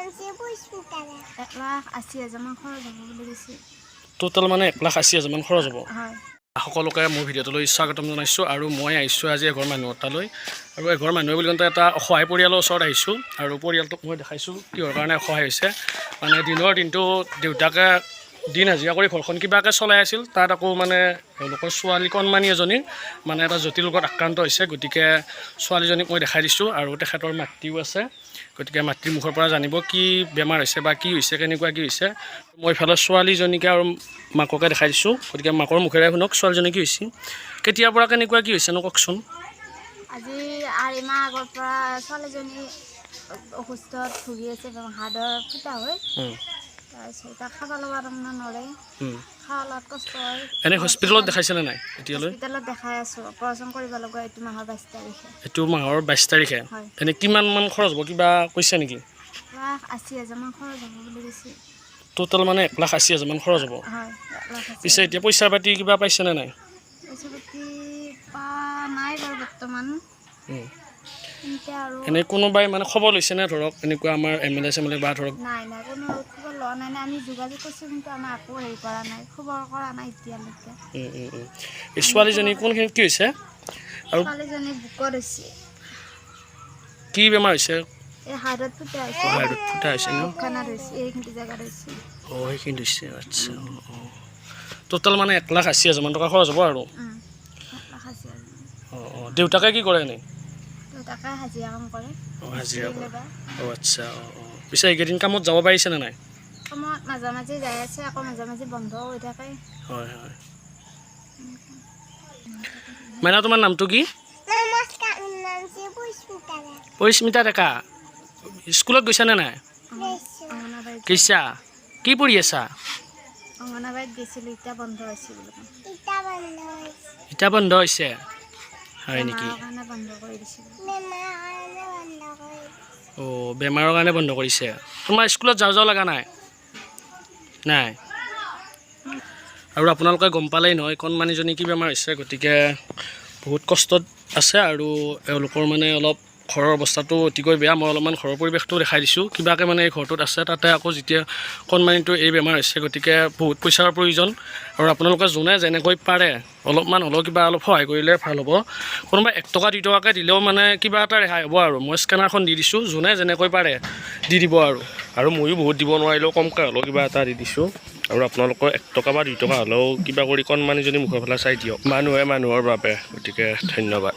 1,80,000 মান খৰচ হ'ব বুলি কৈছে টোটাল মানে 1,80,000 মান খৰচ হ'ব হয় সকলোকে মোৰ ভিডিঅ'টোলৈ স্বাগতম জনাইছোঁ আৰু মই আহিছোঁ আজি এঘৰ মানুহৰ তালৈ আৰু এঘৰ মানুহে বুলি কওঁতে এটা অসহায় পৰিয়ালৰ ওচৰত আহিছোঁ আৰু পৰিয়ালটোক মই দেখাইছোঁ কিহৰ কাৰণে অসহায় হৈছে মানে দিনৰ দিনটো দেউতাকে দিন হাজিৰা কৰি ঘৰখন কিবাকৈ চলাই আছিল তাত আকৌ মানে তেওঁলোকৰ ছোৱালী কণমানি এজনী মানে এটা জটিল ৰোগত আক্ৰান্ত হৈছে গতিকে ছোৱালীজনীক মই দেখাই দিছোঁ আৰু তেখেতৰ মাতৃও আছে গতিকে মাতৃৰ মুখৰ পৰা জানিব কি বেমাৰ হৈছে বা কি হৈছে কেনেকুৱা কি হৈছে মই ইফালে ছোৱালীজনীকে আৰু মাককে দেখাই দিছোঁ গতিকে মাকৰ মুখেৰে শুনক ছোৱালীজনী কি হৈছে কেতিয়াৰ পৰা কেনেকুৱা কি হৈছেনো কওকচোন আজি 8 মাহ আগৰ পৰা ছোৱালীজনী অসুস্থত ভুগি আছে হাড়ৰ ফুটা হয় তাৰপিছত তাক খাব ল'ব তাৰমানে নৰে খাৱা লোৱাত কষ্ট হয় এনে হস্পিটেলত দেখাইছেনে নাই এতিয়ালৈ হস্পিটেলত দেখাই আছোঁ অপাৰেশ্যন কৰিব লগা এইটো মাহৰ 22 তাৰিখে এইটো মাহৰ 22 তাৰিখে এনে কিমান মান খৰচ হ'ব কিবা কৈছে নেকি 1,80,000 মান খৰচ হ'ব বুলি কৈছে টোটাল মানে 1,80,000 মান খৰচ হ'ব হয় পিছে এতিয়া পইচা পাতি কিবা পাইছেনে নাই পইচা পাতি নাই বাৰু বৰ্তমান এনে কোনোবাই মানে খবৰ লৈছেনে ধৰক এনেকুৱা আমাৰ MLA বা ধৰক নাই কোনো খবৰ লোৱা নাই আমি যোগাযোগ কৰিছোঁ কিন্তু আমাৰ একো হেৰি কৰা নাই খবৰ কৰা নাই এতিয়ালৈকে এই ছোৱালীজনী কোনখিনি কি হৈছে আৰু ছোৱালীজনী বুকত হৈছে কি বেমাৰ হৈছে এই হাড়ত ফুটা হৈছে হাড়ত ফুটা হৈছে ন খানাত হৈছে এইখিনি জেগাত হৈছে সেইখিনি হৈছে আচ্ছা টোটাল মানে 1,80,000 মান টকা খৰচ হ'ব আৰু দেউতাকে কি কৰে এনেই দেউতাকে হাজিৰা কাম কৰে হাজিৰা কৰে আচ্ছা পিছে এইকেইদিন কামত যাব পাৰিছেনে নাই কামত মাজে মাজে যাই আছে আকৌ মাজে মাজে বন্ধ হৈ থাকে হয় মাইনা তোমাৰ নামটো কি পৰিস্মিতা ডেকা স্কুলত গৈছানে নাই গৈছা কি পঢ়ি আছা অংগনবাড়ীত গৈছিলোঁ এতিয়া বন্ধ হৈছে হয় নেকি বেমাৰৰ কাৰণে বন্ধ কৰিছে তোমাৰ স্কুলত যাওঁ লগা নাই আৰু আপোনালোকে গম পালেই নহয় কণমানিজনী কি বেমাৰ হৈছে গতিকে বহুত কষ্টত আছে আৰু এওঁলোকৰ মানে অলপ ঘৰৰ অৱস্থাটো অতিকৈ বেয়া মই অলপমান ঘৰৰ পৰিৱেশটো দেখাই দিছোঁ কিবাকৈ মানে এই ঘৰটোত আছে তাতে আকৌ যেতিয়া কণমানিটো এই বেমাৰ হৈছে গতিকে বহুত পইচাৰ প্ৰয়োজন আৰু আপোনালোকে যোনে যেনেকৈ পাৰে অলপমান হ'লেও কিবা অলপ সহায় কৰিলে ভাল হ'ব কোনোবা 1 টকা 2 টকাকৈ দিলেও মানে কিবা এটা ৰেহাই হ'ব আৰু মই স্কেনাৰখন দি দিছোঁ যোনে যেনেকৈ পাৰে দি দিব আৰু ময়ো বহুত দিব নোৱাৰিলেও কমকৈ হ'লেও কিবা এটা দি দিছোঁ আৰু আপোনালোকৰ 1 টকা বা 2 টকা হ'লেও কিবা কৰি কণমানিজনী মুখৰ ফালে চাই দিয়ক মানুহে মানুহৰ বাবে গতিকে ধন্যবাদ